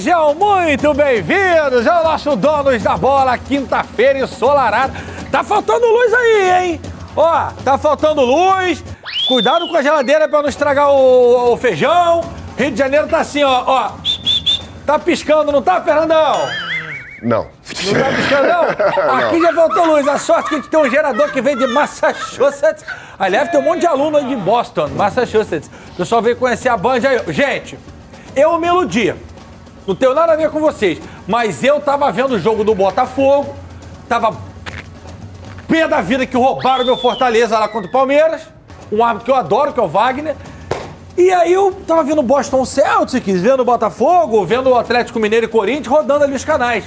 Sejam muito bem-vindos ao nosso Donos da Bola, quinta-feira ensolarada. Tá faltando luz aí, hein? Ó, tá faltando luz. Cuidado com a geladeira pra não estragar o feijão. Rio de Janeiro tá assim, ó. Tá piscando, não tá, Fernandão? Não. Não tá piscando, não? Aqui já faltou luz. A sorte que a gente tem um gerador que vem de Massachusetts. Aliás, tem um monte de aluno aí de Boston, Massachusetts. O pessoal veio conhecer a Band aí. Gente, eu me iludi. Não tenho nada a ver com vocês. Mas eu tava vendo o jogo do Botafogo. Tava pé da vida que roubaram meu Fortaleza lá contra o Palmeiras. Um árbitro que eu adoro, que é o Wagner. E aí eu tava vendo o Boston Celtics, vendo o Botafogo, vendo o Atlético Mineiro e Corinthians, rodando ali os canais.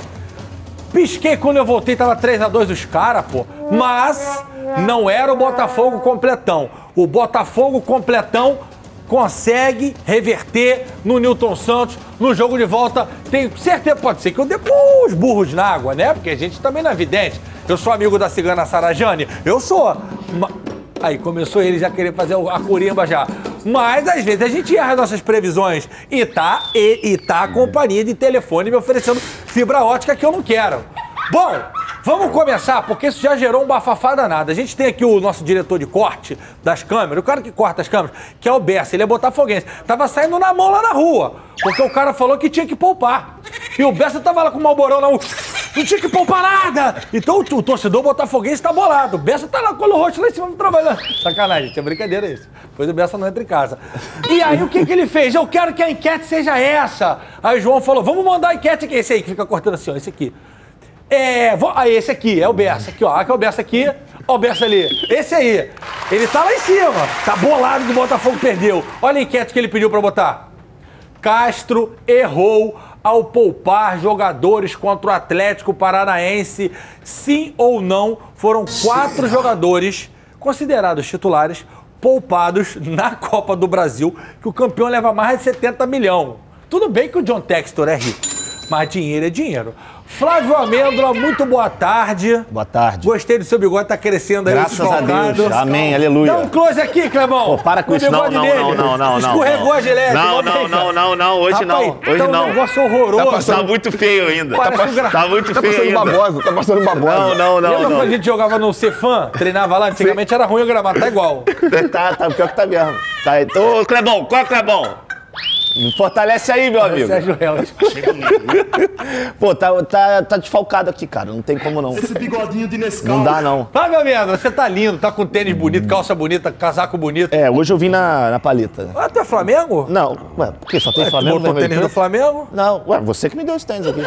Pisquei quando eu voltei, tava 3-2 os caras, pô. Mas não era o Botafogo completão. O Botafogo completão consegue reverter no Newton Santos, no jogo de volta. Tenho certeza, pode ser que eu dê os burros na água, né? Porque a gente também não é vidente. Eu sou amigo da cigana Sarajane, eu sou. Aí começou ele já querer fazer a corimba já. Mas às vezes a gente erra as nossas previsões. E tá a companhia de telefone me oferecendo fibra ótica que eu não quero. Bom, vamos começar, porque isso já gerou um bafafá danado. A gente tem aqui o nosso diretor de corte das câmeras, o cara que corta as câmeras, que é o Bessa, ele é botafoguense. Tava saindo na mão lá na rua, porque o cara falou que tinha que poupar. E o Bessa tava lá com o malborão na rua. Não tinha que poupar nada! Então o torcedor botafoguense tá bolado. O Bessa tá lá com o rosto lá em cima trabalhando. Sacanagem, é brincadeira isso. Depois o Bessa não entra em casa. E aí o que ele fez? Eu quero que a enquete seja essa. Aí o João falou, vamos mandar a enquete aqui. Esse aí que fica cortando assim, ó, esse aqui. Esse aqui, é o Bessa. Aqui, ó. Aqui é o Bessa aqui. Ó o Bessa ali. Esse aí. Ele tá lá em cima. Tá bolado que o Botafogo perdeu. Olha a enquete que ele pediu pra botar. Castro errou ao poupar jogadores contra o Atlético Paranaense. Sim ou não, foram 4 jogadores considerados titulares poupados na Copa do Brasil, que o campeão leva mais de 70 milhões. Tudo bem que o John Textor é rico, mas dinheiro é dinheiro. Flávio Amêndola, muito boa tarde. Boa tarde. Gostei do seu bigode, tá crescendo aí. Graças a Deus. Amém, aleluia. Dá um close aqui, Clebão. Pô, para com isso. Não. Escorregou a gilete. Não. Hoje não. Hoje tá não. Um negócio horroroso. Tá muito feio ainda. Tá muito feio ainda. Tá passando babosa. Não. Lembra quando a gente jogava no Cefam, treinava lá, antigamente era ruim o gramado, tá igual. Tá, pior que tá mesmo. Tá, então, Clebão, qual é o Clebão? Me fortalece aí, meu amigo. Sérgio Relas. Pô, tá desfalcado aqui, cara. Não tem como não. Esse bigodinho de Nescau. Não dá, não. Vai, meu amigo, você tá lindo, tá com tênis bonito, calça bonita, casaco bonito. Hoje eu vim na palita. Ah, tu é Flamengo? Não, por quê? Só tem Flamengo? Tu botou tênis do Flamengo? Não, você que me deu esse tênis aqui.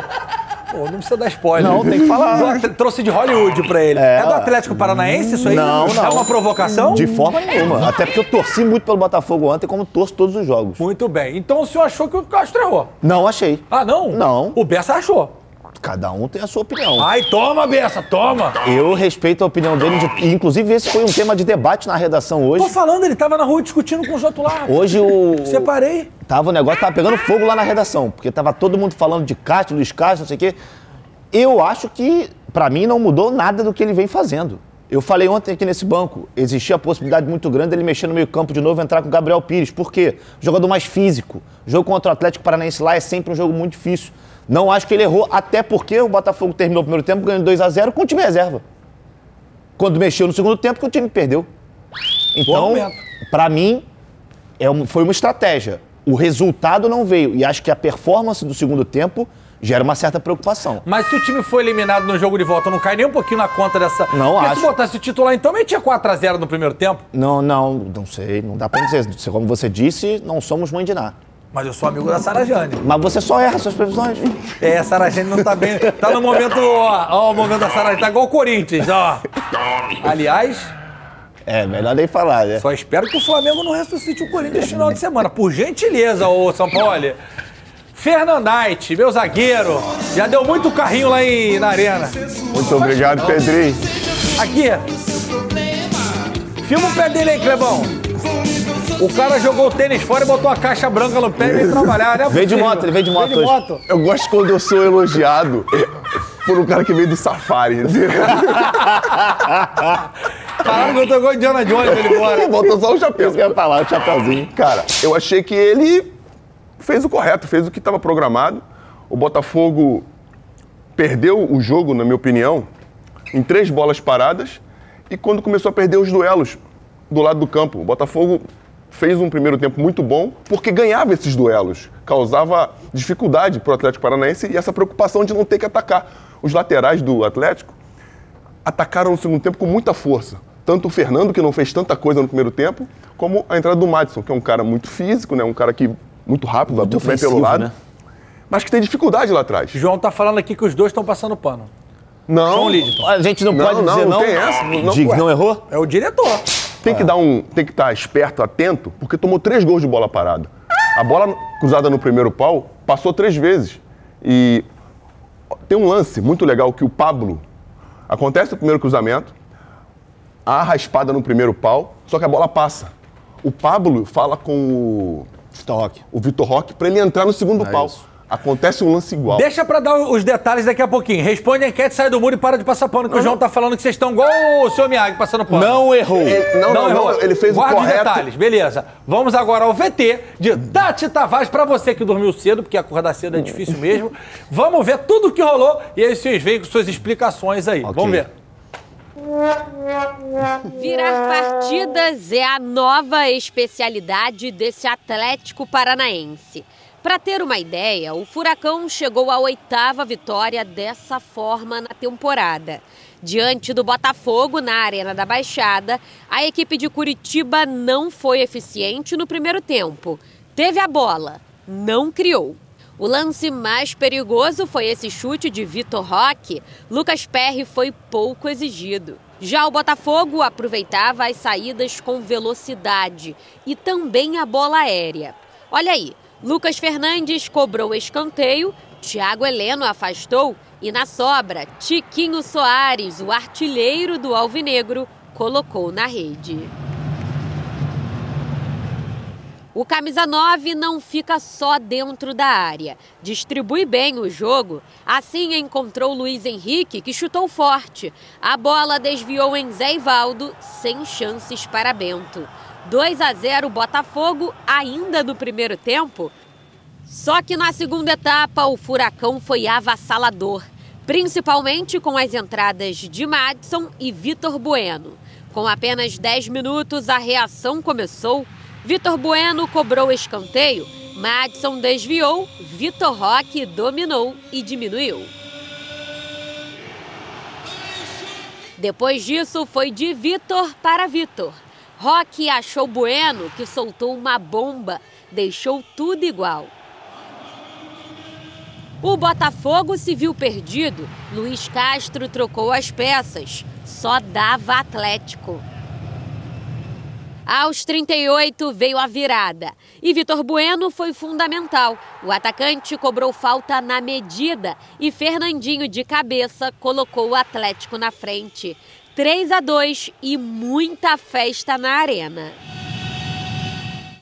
Pô, não precisa dar spoiler. Não, tem que falar. Trouxe de Hollywood pra ele. É do Atlético Paranaense isso aí? Não. É uma provocação? De forma nenhuma. Até porque eu torci muito pelo Botafogo ontem, como torço todos os jogos. Muito bem. Então o senhor achou que o Castro errou? Não achei. Ah, não? Não. O Bessa achou. Cada um tem a sua opinião. Ai, toma, Bessa, toma. Eu respeito a opinião dele. E, inclusive, esse foi um tema de debate na redação hoje. Tô falando, ele tava na rua discutindo com os outros lá. Hoje Separei. O negócio tava pegando fogo lá na redação. Porque tava todo mundo falando de Castro, Luiz Castro, não sei o quê. Eu acho que, pra mim, não mudou nada do que ele vem fazendo. Eu falei ontem aqui nesse banco, existia a possibilidade muito grande dele mexer no meio campo de novo e entrar com o Gabriel Pires. Por quê? Jogador mais físico. O jogo contra o Atlético Paranaense lá é sempre um jogo muito difícil. Não acho que ele errou, até porque o Botafogo terminou o primeiro tempo ganhando 2-0 com o time reserva. Quando mexeu no segundo tempo, que o time perdeu. Então, pra mim, foi uma estratégia. O resultado não veio. E acho que a performance do segundo tempo gera uma certa preocupação. Mas se o time for eliminado no jogo de volta, não cai nem um pouquinho na conta dessa... Não, porque acho. se botasse o titular, então, metia 4-0 no primeiro tempo. Não sei. Não dá pra dizer. Como você disse, não somos mãe de nada. Mas eu sou amigo da Sarajane. Mas você só erra suas previsões. A Sarajane não tá bem... Tá no momento... Ó, o momento da Sarajane. Tá igual o Corinthians, ó. Aliás... Melhor nem falar, né? Só espero que o Flamengo não ressuscite o Corinthians no final de semana. Por gentileza, ô São Paulo. Fernandite, meu zagueiro. Já deu muito carrinho lá na arena. Muito obrigado, Pedrinho. Aqui. Filma o pé dele aí, Clebão. O cara jogou o tênis fora e botou a caixa branca no pé e veio trabalhar, né? Ele veio de moto hoje. Eu gosto quando eu sou elogiado por um cara que veio do safari. Falaram que eu tô igual Indiana Jones ele embora. Botou só o chapéu. Isso que eu ia falar, o chapéuzinho. Cara, eu achei que ele fez o correto, fez o que estava programado. O Botafogo perdeu o jogo, na minha opinião, em 3 bolas paradas e quando começou a perder os duelos do lado do campo. O Botafogo fez um primeiro tempo muito bom porque ganhava esses duelos, causava dificuldade para o Atlético Paranaense e essa preocupação de não ter que atacar. Os laterais do Atlético atacaram no segundo tempo com muita força. Tanto o Fernando, que não fez tanta coisa no primeiro tempo, como a entrada do Madison, que é um cara muito físico, né? Um cara que muito rápido, muito bem pelo lado, né? Mas que tem dificuldade lá atrás. João tá falando aqui que os dois estão passando pano. Não. João Lidton. A gente não pode dizer não. Não tem essa. Não errou? É o diretor. Tem que estar esperto, atento, porque tomou 3 gols de bola parada. A bola cruzada no primeiro pau passou 3 vezes. E tem um lance muito legal que o Pablo... Acontece o primeiro cruzamento, a raspada no primeiro pau, só que a bola passa. O Pablo fala com o Vitor Roque para ele entrar no segundo pau. Isso. Acontece um lance igual. Deixa pra dar os detalhes daqui a pouquinho. Responde a enquete, sai do muro e para de passar pano, que o João tá falando que vocês estão igual o seu Miyagi passando pano. Não errou. Não, ele fez Guarda o correto. os detalhes, beleza. Vamos agora ao VT de Tati Tavares, pra você que dormiu cedo, porque acordar cedo é difícil mesmo. Vamos ver tudo o que rolou e aí vocês veem com suas explicações aí. Okay. Vamos ver. Virar partidas é a nova especialidade desse Atlético Paranaense. Para ter uma ideia, o Furacão chegou à 8ª vitória dessa forma na temporada. Diante do Botafogo, na Arena da Baixada, a equipe de Curitiba não foi eficiente no primeiro tempo. Teve a bola, não criou. O lance mais perigoso foi esse chute de Vitor Roque. Lucas Perry foi pouco exigido. Já o Botafogo aproveitava as saídas com velocidade e também a bola aérea. Olha aí. Lucas Fernandes cobrou escanteio, Thiago Heleno afastou e na sobra, Tiquinho Soares, o artilheiro do Alvinegro, colocou na rede. O camisa 9 não fica só dentro da área, distribui bem o jogo, assim encontrou Luiz Henrique, que chutou forte. A bola desviou em Zé Ivaldo, sem chances para Bento. 2-0 Botafogo ainda no primeiro tempo. Só que na segunda etapa o Furacão foi avassalador, principalmente com as entradas de Madison e Vitor Bueno. Com apenas 10 minutos a reação começou. Vitor Bueno cobrou escanteio, Madison desviou, Vitor Roque dominou e diminuiu. Depois disso foi de Vitor para Vitor. Roque achou Bueno, que soltou uma bomba, deixou tudo igual. O Botafogo se viu perdido, Luiz Castro trocou as peças, só dava Atlético. Aos 38 veio a virada e Vitor Bueno foi fundamental. O atacante cobrou falta na medida e Fernandinho de cabeça colocou o Atlético na frente. 3-2 e muita festa na arena.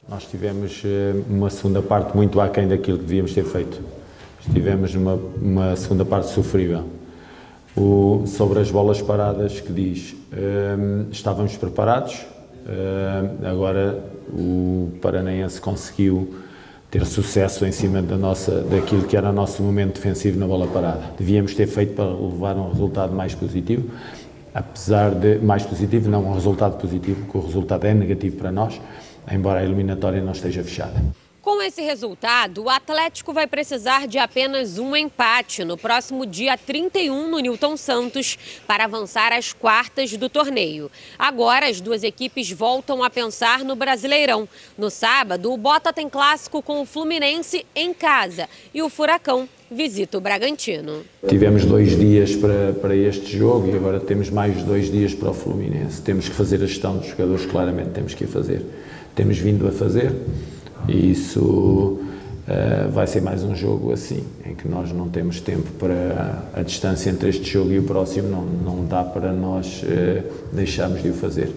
Nós tivemos uma segunda parte muito aquém daquilo que devíamos ter feito. Tivemos uma segunda parte sofrível. Sobre as bolas paradas que diz, estávamos preparados, agora o Paranaense conseguiu ter sucesso em cima daquilo que era o nosso momento defensivo na bola parada. Devíamos ter feito para levar um resultado mais positivo. Apesar de mais positivo, não um resultado positivo, porque o resultado é negativo para nós, embora a eliminatória não esteja fechada. Com esse resultado, o Atlético vai precisar de apenas um empate no próximo dia 31 no Newton Santos para avançar às quartas do torneio. Agora, as duas equipes voltam a pensar no Brasileirão. No sábado, o Bota tem clássico com o Fluminense em casa e o Furacão visita o Bragantino. Tivemos 2 dias para este jogo e agora temos mais 2 dias para o Fluminense. Temos que fazer a gestão dos jogadores, claramente temos que fazer. Temos vindo a fazer. E isso vai ser mais um jogo assim, em que nós não temos tempo para a distância entre este jogo e o próximo, não dá para nós deixarmos de o fazer.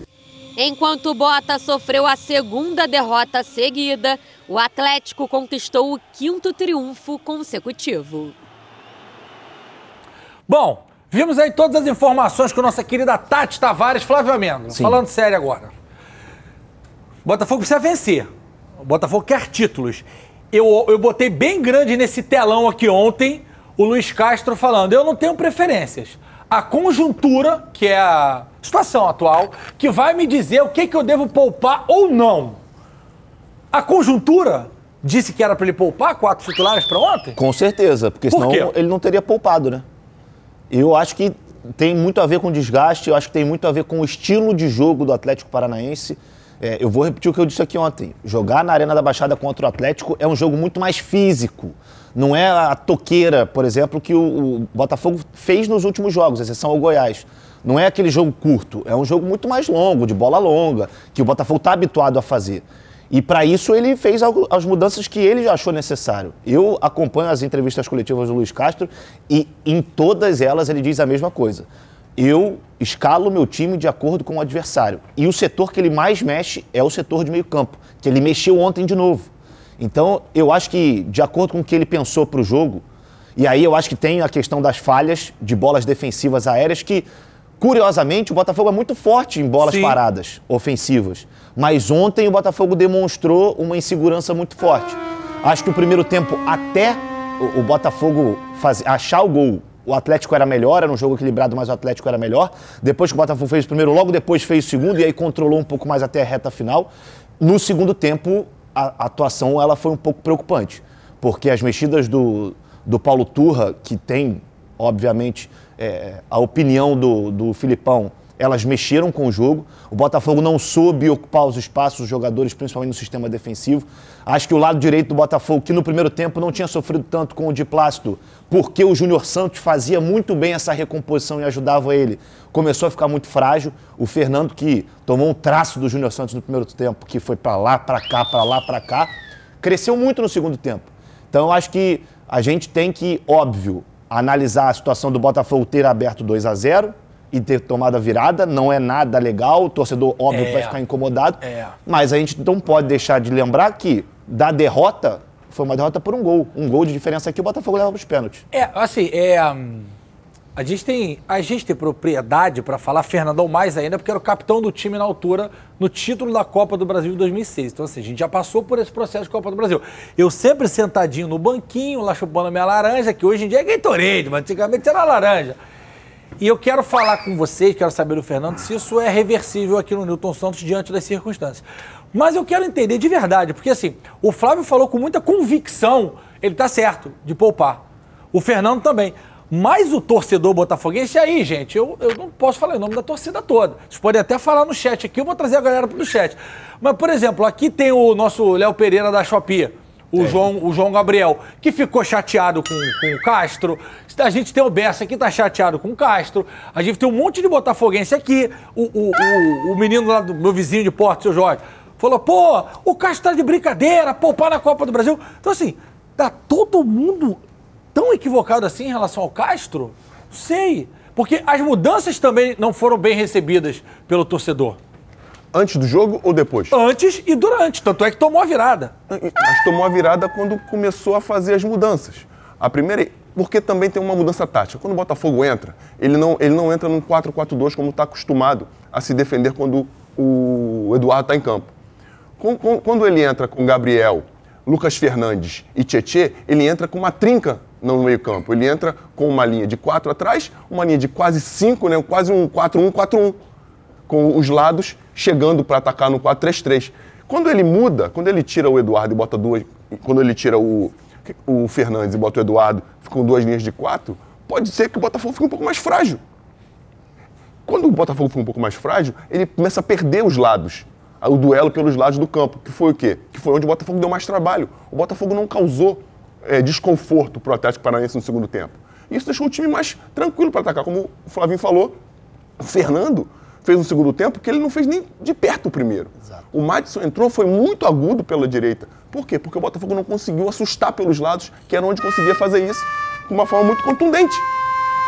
Enquanto o Bota sofreu a segunda derrota seguida, o Atlético conquistou o 5º triunfo consecutivo. Bom, vimos aí todas as informações com nossa querida Tati Tavares. Flávio Amendo, falando sério agora. O Botafogo precisa vencer. O Botafogo quer títulos. eu botei bem grande nesse telão aqui ontem o Luiz Castro falando, eu não tenho preferências. A conjuntura, que é a situação atual, que vai me dizer o que eu devo poupar ou não. A conjuntura disse que era para ele poupar 4 titulares para ontem? Com certeza, porque senão ele não teria poupado, né? Eu acho que tem muito a ver com desgaste, eu acho que tem muito a ver com o estilo de jogo do Atlético Paranaense. Eu vou repetir o que eu disse aqui ontem. Jogar na Arena da Baixada contra o Atlético é um jogo muito mais físico. Não é a toqueira, por exemplo, que o Botafogo fez nos últimos jogos, exceção ao Goiás. Não é aquele jogo curto, é um jogo muito mais longo, de bola longa, que o Botafogo está habituado a fazer. E para isso ele fez as mudanças que ele já achou necessário. Eu acompanho as entrevistas coletivas do Luiz Castro e em todas elas ele diz a mesma coisa. Eu escalo meu time de acordo com o adversário. E o setor que ele mais mexe é o setor de meio campo, que ele mexeu ontem de novo. Então, eu acho que, de acordo com o que ele pensou para o jogo, e aí eu acho que tem a questão das falhas de bolas defensivas aéreas, que, curiosamente, o Botafogo é muito forte em bolas paradas ofensivas. Mas ontem o Botafogo demonstrou uma insegurança muito forte. Acho que o primeiro tempo, até o Botafogo achar o gol, o Atlético era melhor, era um jogo equilibrado, mas o Atlético era melhor. Depois que o Botafogo fez o primeiro, logo depois fez o segundo, e aí controlou um pouco mais até a reta final. No segundo tempo, a atuação ela foi um pouco preocupante, porque as mexidas do Paulo Turra, que tem, obviamente, a opinião do Filipão, elas mexeram com o jogo. O Botafogo não soube ocupar os espaços dos jogadores, principalmente no sistema defensivo. Acho que o lado direito do Botafogo, que no primeiro tempo não tinha sofrido tanto com o Di Plácido, porque o Júnior Santos fazia muito bem essa recomposição e ajudava ele, começou a ficar muito frágil. O Fernando, que tomou um traço do Júnior Santos no primeiro tempo, que foi para lá, para cá, para lá, para cá, cresceu muito no segundo tempo. Então eu acho que a gente tem que, óbvio, analisar a situação do Botafogo ter aberto 2-0, e ter tomado a virada, não é nada legal, o torcedor, óbvio, vai ficar incomodado, mas a gente não pode deixar de lembrar que, da derrota, foi uma derrota por um gol de diferença que o Botafogo leva para os pênaltis. A gente tem propriedade para falar, Fernandão mais ainda, porque era o capitão do time na altura, no título da Copa do Brasil de 2006. Então, assim, a gente já passou por esse processo de Copa do Brasil. Eu sempre sentadinho no banquinho, lá chupando a minha laranja, que hoje em dia é Gatorade, mas antigamente era laranja. E eu quero falar com vocês, quero saber do Fernando, se isso é reversível aqui no Newton Santos diante das circunstâncias. Mas eu quero entender de verdade, porque assim, o Flávio falou com muita convicção, ele tá certo, de poupar. O Fernando também. Mas o torcedor botafoguense aí, gente, eu não posso falar em nome da torcida toda. Vocês podem até falar no chat aqui, eu vou trazer a galera pro chat. Mas, por exemplo, aqui tem o nosso Léo Pereira da Shopee. O João Gabriel, que ficou chateado com o Castro. A gente tem o Bessa que tá chateado com o Castro. A gente tem um monte de botafoguense aqui. O menino lá do meu vizinho de porta, o seu Jorge, falou, pô, o Castro tá de brincadeira, poupar na Copa do Brasil. Então, assim, tá todo mundo tão equivocado assim em relação ao Castro? Não sei. Porque as mudanças também não foram bem recebidas pelo torcedor. Antes do jogo ou depois? Antes e durante, tanto é que tomou a virada. Mas tomou a virada quando começou a fazer as mudanças. A primeira, porque também tem uma mudança tática. Quando o Botafogo entra, ele não entra num 4-4-2 como está acostumado a se defender quando o Eduardo está em campo. Quando ele entra com Gabriel, Lucas Fernandes e Tietê, ele entra com uma trinca no meio campo. Ele entra com uma linha de 4 atrás, uma linha de quase 5, né, quase um 4-1-4-1. Com os lados chegando para atacar no 4-3-3. Quando ele muda, quando ele tira o Eduardo e bota duas, quando ele tira o Fernandes e bota o Eduardo, ficam 2 linhas de 4, pode ser que o Botafogo fique um pouco mais frágil. Quando o Botafogo fica um pouco mais frágil, ele começa a perder os lados, o duelo pelos lados do campo, que foi o quê? Que foi onde o Botafogo deu mais trabalho. O Botafogo não causou desconforto para o Atlético Paranaense no segundo tempo. Isso deixou o time mais tranquilo para atacar. Como o Flavinho falou, o Fernando fez um segundo tempo que ele não fez nem de perto o primeiro. Exato. O Madison entrou, foi muito agudo pela direita. Por quê? Porque o Botafogo não conseguiu assustar pelos lados, que era onde conseguia fazer isso, com uma forma muito contundente.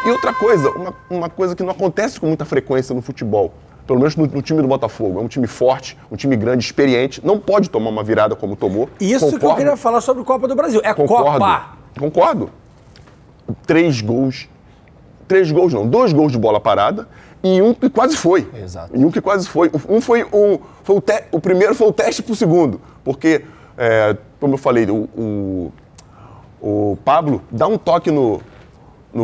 E outra coisa, uma coisa que não acontece com muita frequência no futebol, pelo menos no time do Botafogo, é um time forte, um time grande, experiente, não pode tomar uma virada como tomou. Isso Concordo. Que eu queria falar sobre a Copa do Brasil. É Copa! Concordo. 2 gols de bola parada, e um que quase foi. Exato. E um que quase foi. O primeiro foi o teste pro segundo. Porque como eu falei, o Pablo dá um toque no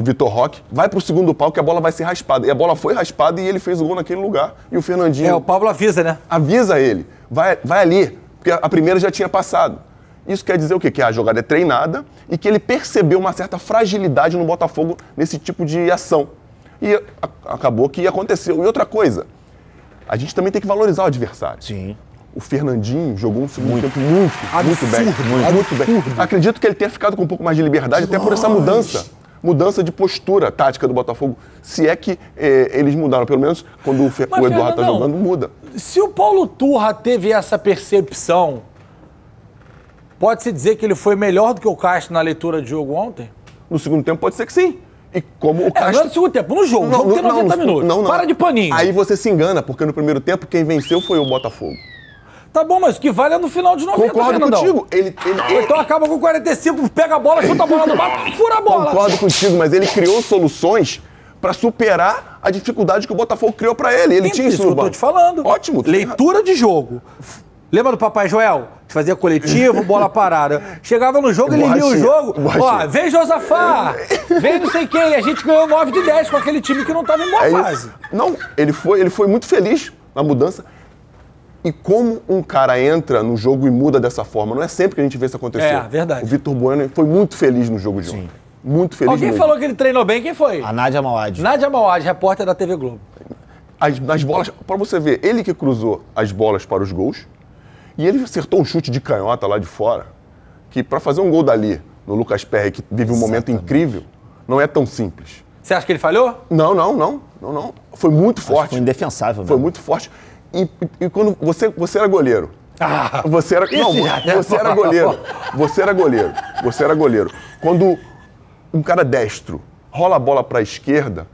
Vitor Roque, vai pro segundo pau que a bola vai ser raspada. E a bola foi raspada e ele fez o gol naquele lugar. E o Fernandinho... o Pablo avisa, né? Avisa ele. Vai ali, porque a primeira já tinha passado. Isso quer dizer o quê? Que a jogada é treinada e que ele percebeu uma certa fragilidade no Botafogo nesse tipo de ação. E acabou que aconteceu. E outra coisa, a gente também tem que valorizar o adversário. Sim. O Fernandinho jogou um segundo tempo muito bem. Acredito que ele tenha ficado com um pouco mais de liberdade, até por essa mudança de postura tática do Botafogo. Se é que eles mudaram, pelo menos quando o Eduardo está jogando, muda. Se o Paulo Turra teve essa percepção, pode-se dizer que ele foi melhor do que o Castro na leitura de jogo ontem? No segundo tempo pode ser que sim. E como o Castro... Não é no segundo tempo, no jogo. O jogo tem 90 minutos. Não. Para de paninho. Aí você se engana, porque no primeiro tempo quem venceu foi o Botafogo. Tá bom, mas o que vale é no final de 90, Concordo Fernandão. contigo. Então acaba com 45, pega a bola, chuta a bola no mato, fura a bola. Concordo contigo, mas ele criou soluções para superar a dificuldade que o Botafogo criou para ele. Ele tinha isso no banco. Eu tô te falando. Ótimo. Leitura de jogo. Lembra do Papai Joel? Que fazia coletivo, bola parada. Chegava no jogo, ele lia o jogo. Ó, vem Josafá, vem não sei quem. E a gente ganhou 9 de 10 com aquele time que não tava em boa fase. Não, ele foi muito feliz na mudança. E como um cara entra no jogo e muda dessa forma? Não é sempre que a gente vê isso acontecer. É, verdade. O Vitor Bueno foi muito feliz no jogo de ontem. Muito feliz. Alguém falou que ele treinou bem? Quem foi? A Nádia Mauad. Nádia Mauad, repórter da TV Globo. As bolas, para você ver, ele que cruzou as bolas para os gols e ele acertou um chute de canhota lá de fora, que para fazer um gol dali, no Lucas Perry, que vive um momento incrível, não é tão simples. Você acha que ele falhou? Não. Foi muito forte. Foi indefensável. Foi muito forte. E quando você era goleiro. Você era goleiro. Você era goleiro. Quando um cara destro rola a bola para a esquerda,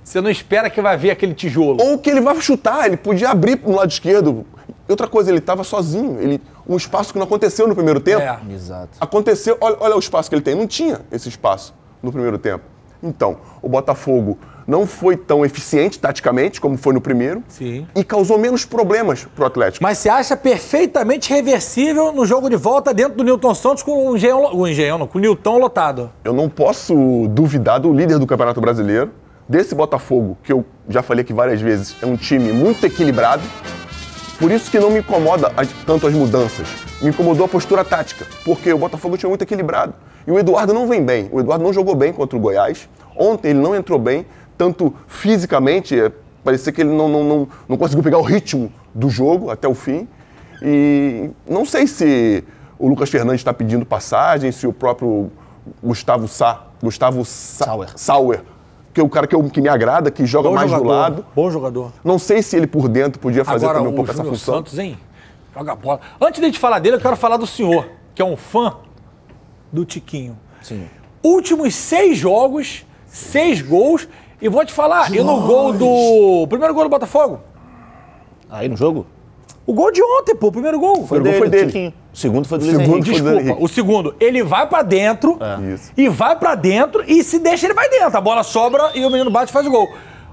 você não espera que vai ver aquele tijolo. Ou que ele vai chutar, ele podia abrir para o lado esquerdo. Outra coisa, ele estava sozinho. Um espaço que não aconteceu no primeiro tempo. Exato. Aconteceu, olha o espaço que ele tem. Não tinha esse espaço no primeiro tempo. Então, o Botafogo não foi tão eficiente taticamente como foi no primeiro. Sim. E causou menos problemas pro Atlético. Mas você acha perfeitamente reversível no jogo de volta dentro do Nilton Santos com o Nilton lotado? Eu não posso duvidar do líder do Campeonato Brasileiro, desse Botafogo, que eu já falei aqui várias vezes, é um time muito equilibrado. Por isso que não me incomoda tanto as mudanças. Me incomodou a postura tática, porque o Botafogo tinha muito equilibrado. E o Eduardo não vem bem. O Eduardo não jogou bem contra o Goiás. Ontem ele não entrou bem, tanto fisicamente, parecia que ele não conseguiu pegar o ritmo do jogo até o fim. E não sei se o Lucas Fernandes está pedindo passagem, se o próprio Gustavo Sauer, que é o cara que me agrada, que joga mais do lado. Bom jogador. Não sei se ele por dentro podia fazer agora, também um pouco essa Júnior função. Santos, hein? Joga bola. Antes de a gente falar dele, eu quero falar do senhor, que é um fã do Tiquinho. Sim. Últimos 6 jogos, 6 gols. E vou te falar, e no gol do... Primeiro gol do Botafogo. Aí no jogo? O gol de ontem, pô, o primeiro gol. Foi dele. O segundo foi do Luiz Henrique. Desculpa, o segundo, ele vai pra dentro, e vai pra dentro, e se deixa ele vai dentro. A bola sobra e o menino bate e faz o gol.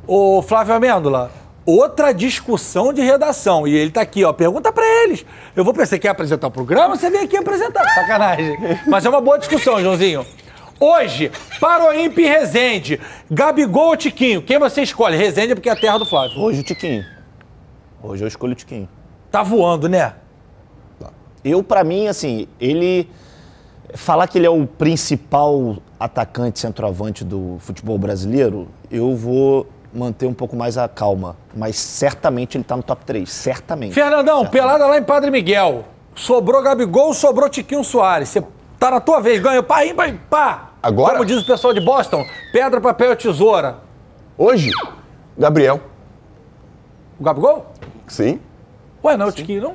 Ô, Flávio Amêndola, outra discussão de redação. E ele tá aqui, ó, pergunta pra eles. Eu vou pensar que quer apresentar o programa, você vem aqui apresentar. Sacanagem. Mas é uma boa discussão, Joãozinho. Hoje, para o Imp Resende, Gabigol ou Tiquinho? Quem você escolhe? Resende porque é a terra do Flávio. Hoje o Tiquinho. Hoje eu escolho o Tiquinho. Tá voando, né? Pra mim, assim, ele... Falar que ele é o principal atacante centroavante do futebol brasileiro, eu vou manter um pouco mais a calma. Mas certamente ele tá no top 3. Certamente. Fernandão, pelada lá em Padre Miguel. Sobrou Gabigol, sobrou Tiquinho Soares. Você tá na tua vez, ganhou pá, ímpar, pá. Agora? Como diz o pessoal de Boston, pedra, papel, tesoura. Hoje, Gabriel. O Gabigol? Sim. Ué, não é o Tiquinho, não?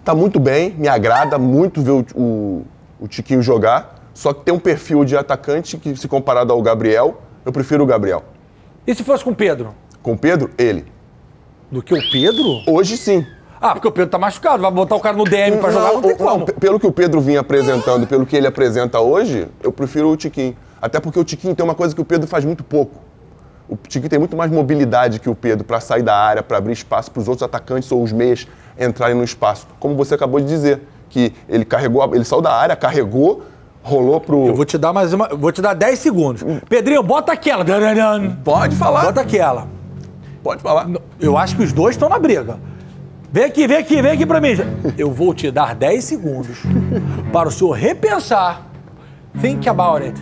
Tá muito bem, me agrada muito ver o Tiquinho jogar, só que tem um perfil de atacante que, se comparado ao Gabriel, eu prefiro o Gabriel. E se fosse com o Pedro? Com o Pedro, ele. Do que o Pedro? Hoje, sim. Ah, porque o Pedro tá machucado, vai botar o cara no DM pra jogar, não tem como. Pelo que o Pedro vinha apresentando, pelo que ele apresenta hoje, eu prefiro o Tiquinho. Até porque o Tiquinho tem uma coisa que o Pedro faz muito pouco. O Tiquinho tem muito mais mobilidade que o Pedro para sair da área, para abrir espaço para os outros atacantes ou os meias entrarem no espaço. Como você acabou de dizer, que ele saiu da área, carregou, rolou pro... Eu vou te dar vou te dar 10 segundos. Pedrinho, bota aquela. Pode falar. Bota aquela. Pode falar. Eu acho que os dois estão na briga. Vem aqui pra mim. Eu vou te dar 10 segundos para o senhor repensar. Think about it.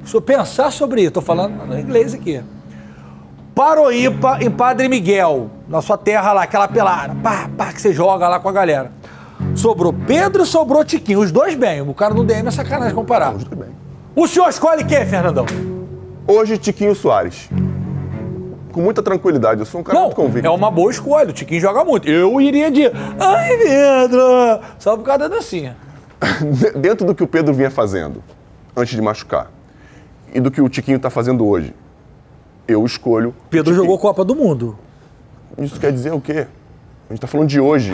O senhor pensar sobre isso. Estou falando em inglês aqui. Paroímpa em Padre Miguel, na sua terra lá, aquela pelada. Pá, que você joga lá com a galera. Sobrou Pedro e sobrou Tiquinho. Os dois bem. O cara do DM é sacanagem comparar. Os dois bem. O senhor escolhe quem, Fernandão? Hoje, Tiquinho Soares. Com muita tranquilidade. Eu sou um cara muito convicto. É uma boa escolha. O Tiquinho joga muito. Eu iria de... Ai, Pedro! Só por causa da dancinha. Dentro do que o Pedro vinha fazendo, antes de machucar, e do que o Tiquinho está fazendo hoje, eu escolho... Pedro jogou Copa do Mundo. Isso quer dizer o quê? A gente tá falando de hoje.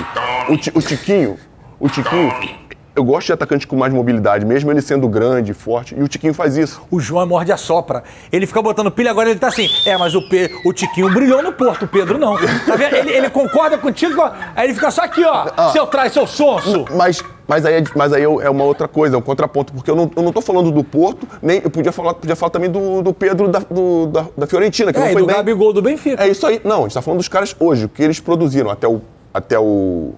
O Tiquinho, eu gosto de atacante com mais mobilidade, mesmo ele sendo grande, forte, e o Tiquinho faz isso. O João é morde a sopra. Ele fica botando pilha, agora ele tá assim. Mas o Tiquinho brilhou no Porto, o Pedro não. Tá vendo? Ele concorda contigo, aí ele fica só aqui, ó. Seu traz, seu sonso. Mas aí é uma outra coisa, é um contraponto, porque eu não tô falando do Porto, nem eu podia falar também do Pedro da Fiorentina, que não foi do bem. Gabigol do Benfica. É isso aí. Não, a gente tá falando dos caras hoje, o que eles produziram até o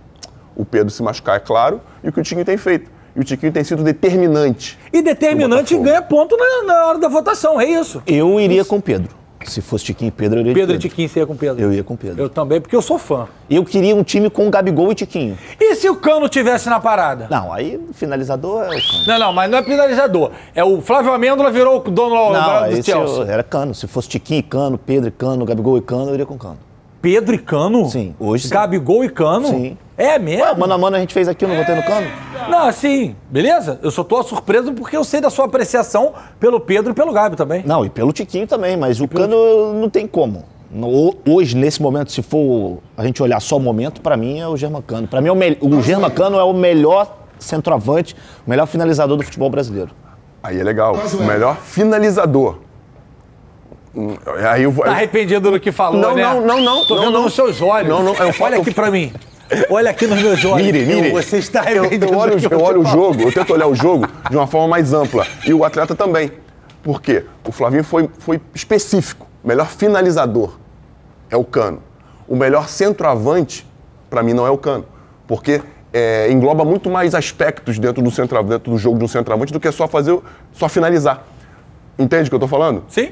Pedro se machucar, é claro, e o que o Tiquinho tem feito. E o Tiquinho tem sido determinante. E determinante ganha ponto na hora da votação, é isso. Eu iria com Pedro. Se fosse Tiquinho e Pedro, eu iria Pedro e Tiquinho, você ia com Pedro? Eu ia com Pedro. Eu também, porque eu sou fã. Eu queria um time com Gabigol e Tiquinho. E se o Cano tivesse na parada? Não, aí o finalizador é o Cano. Não, mas não é finalizador. É o Flávio Amêndola virou o dono do Chelsea. Era Cano. Se fosse Tiquinho e Cano, Pedro e Cano, Gabigol e Cano, eu iria com Cano. Pedro e Cano? Sim, hoje sim. Gabigol e Cano? Sim. É mesmo? Ué, mano a mano a gente fez aqui, eu não votei no Cano? Não, assim, beleza? Eu só tô surpreso porque eu sei da sua apreciação pelo Pedro e pelo Gabi também. Não, e pelo Tiquinho também, mas o Cano não tem como. Hoje, nesse momento, se for a gente olhar só o momento, pra mim é o Germancano. Pra mim, o Germancano é o melhor centroavante, o melhor finalizador do futebol brasileiro. Aí é legal. O melhor finalizador. Aí eu vou... Tá arrependido do que falou, né? Não. Tô vendo nos seus olhos. Olha aqui pra mim. Olha aqui nos meus olhos. Mire. Você está arrependido. Eu olho o jogo, eu tento olhar o jogo de uma forma mais ampla. E o atleta também. Por quê? O Flavinho foi específico. O melhor finalizador é o Cano. O melhor centroavante, pra mim, não é o Cano. Porque engloba muito mais aspectos dentro do jogo de um centroavante do que só finalizar. Entende o que eu tô falando? Sim.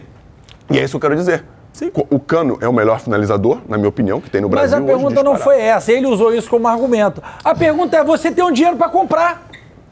E é isso que eu quero dizer. Sim. O Cano é o melhor finalizador, na minha opinião, que tem no Brasil hoje. Mas a pergunta não foi essa, ele usou isso como argumento. A pergunta é, você tem um dinheiro pra comprar?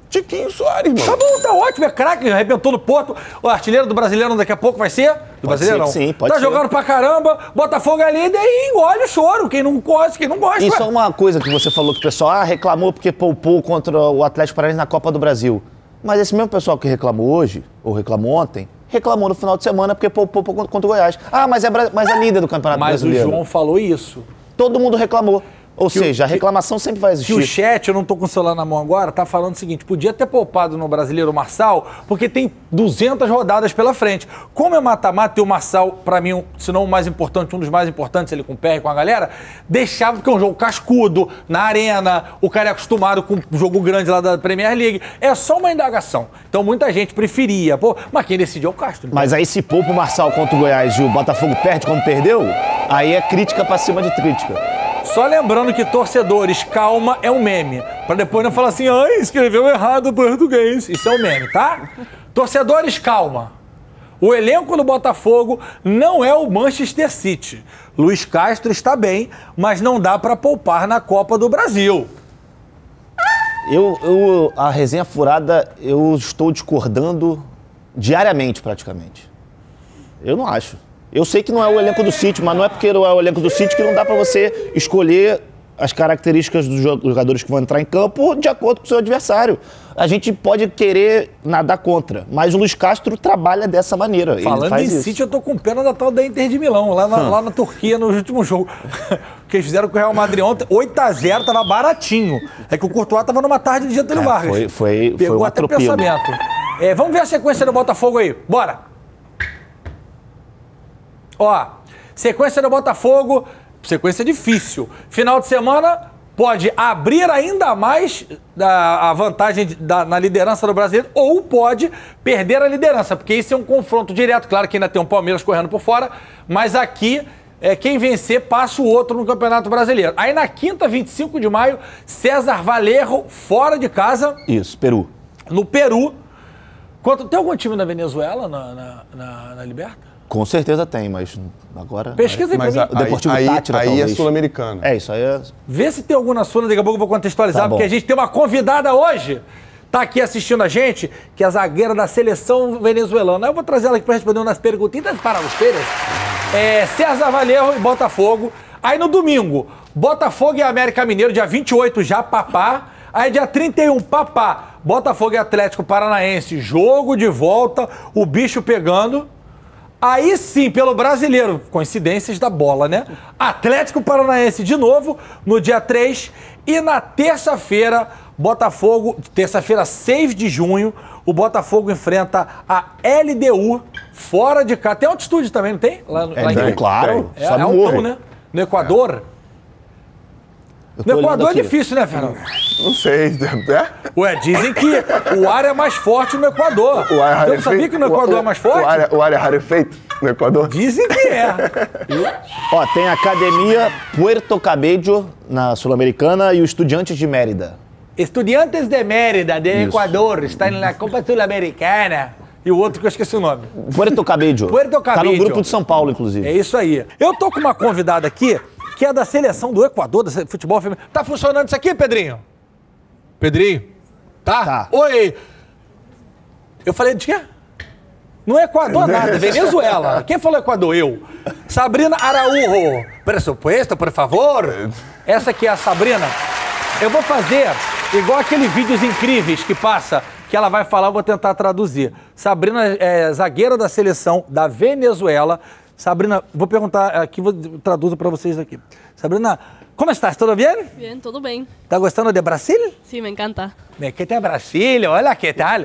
Tiquinho Soares, mano. Tá bom, tá ótimo, é craque, arrebentou no Porto. O artilheiro do Brasileiro daqui a pouco vai ser? Do Brasileiro não. Sim, pode ser. Tá jogando pra caramba, Botafogo é líder e engole o choro. Quem não gosta, quem não gosta. Isso é uma coisa que você falou que o pessoal reclamou porque poupou contra o Atlético Paranaense na Copa do Brasil. Mas esse mesmo pessoal que reclamou hoje, ou reclamou ontem, reclamou no final de semana porque poupou contra o Goiás. Mas é líder do Campeonato Brasileiro. Mas o João falou isso. Todo mundo reclamou. Ou seja, a reclamação sempre vai existir. Que o chat, eu não tô com o celular na mão agora, tá falando o seguinte, podia ter poupado no Brasileiro o Marçal, porque tem 200 rodadas pela frente. Como é mata-mata e o Marçal, pra mim, se não o mais importante, um dos mais importantes, ele com o PR, com a galera, deixava, porque é um jogo cascudo, na arena, o cara é acostumado com um jogo grande lá da Premier League. É só uma indagação. Então muita gente preferia. Mas quem decidiu é o Castro. Mas aí se poupa o Marçal contra o Goiás e o Botafogo perde como perdeu, aí é crítica pra cima de crítica. Só lembrando que torcedores, calma, é um meme. Pra depois não falar assim, escreveu errado o português. Isso é um meme, tá? Torcedores, calma. O elenco do Botafogo não é o Manchester City. Luiz Castro está bem, mas não dá pra poupar na Copa do Brasil. A resenha furada, eu estou discordando diariamente, praticamente. Eu não acho. Eu sei que não é o elenco do City, mas não é porque não é o elenco do City que não dá pra você escolher as características dos jogadores que vão entrar em campo de acordo com o seu adversário. A gente pode querer nadar contra, mas o Luiz Castro trabalha dessa maneira. Falando em City, eu tô com pena da tal da Inter de Milão, lá na Turquia, no último jogo. Que eles fizeram com o Real Madrid ontem, 8-0, tava baratinho. É que o Courtois tava numa tarde de Getúlio Vargas. Pegou um até atropelo. Pensamento. Vamos ver a sequência do Botafogo aí. Bora! Ó, sequência do Botafogo, sequência difícil. Final de semana, pode abrir ainda mais a vantagem na liderança do brasileiro ou pode perder a liderança, porque isso é um confronto direto. Claro que ainda tem um Palmeiras correndo por fora, mas aqui quem vencer passa o outro no Campeonato Brasileiro. Aí na quinta, 25 de maio, César Valerro fora de casa. Isso, Peru. No Peru. Tem algum time na Venezuela na Liberta? Com certeza tem, mas agora... Pesquisa aí pra mim. O Deportivo Tátira, aí talvez. é sul-americano. Isso aí é... Vê se tem algum na Sula, daqui a pouco eu vou contextualizar, Tá bom. porque a gente tem uma convidada hoje, tá aqui assistindo a gente, que é a zagueira da seleção venezuelana. Eu vou trazer ela aqui para responder umas perguntinhas para os Pérez. César Valerro e Botafogo. Aí no domingo, Botafogo e América Mineiro, dia 28 já, papá. Aí dia 31, papá, Botafogo e Atlético Paranaense, jogo de volta, o bicho pegando. Aí sim, pelo brasileiro, coincidências da bola, né? Atlético Paranaense de novo, no dia 3. E na terça-feira, Botafogo, terça-feira, 6 de junho, o Botafogo enfrenta a LDU fora de casa. Tem altitude também, não tem? Lá em claro. É Sobe o altão, morro. né? No Equador. No Equador é difícil, né, Fernando? Não sei. Ué, dizem que o ar é mais forte no Equador. O ar Eu não sabia que no Equador é mais forte? O ar é rarefeito no Equador? Dizem que é. Ó, tem a Academia Puerto Cabello na Sul-Americana e o Estudiantes de Mérida. Estudiantes de Mérida, de Isso. Equador, está na Copa Sul-Americana. E o outro que eu esqueci o nome. Puerto Cabello. Puerto Tá Cabello. no grupo de São Paulo, inclusive. É isso aí. Eu tô com uma convidada aqui, que é da seleção do Equador, do futebol feminino. Tá funcionando isso aqui, Pedrinho? Pedrinho? Tá? Oi! Eu falei de quê? Não é Equador nada, Venezuela. Quem falou Equador? Eu. Sabrina Araújo. Pressuposto, por favor. Essa aqui é a Sabrina. Eu vou fazer igual aqueles vídeos incríveis que passa, que ela vai falar, eu vou tentar traduzir. Sabrina é zagueira da seleção da Venezuela. Sabrina, vou perguntar aqui, traduzo para vocês aqui. Sabrina, como estás? Tudo bem? Bien, todo bien. Tá gostando de Brasil? Sí, me encanta. Que tem Brasil, olha que tal.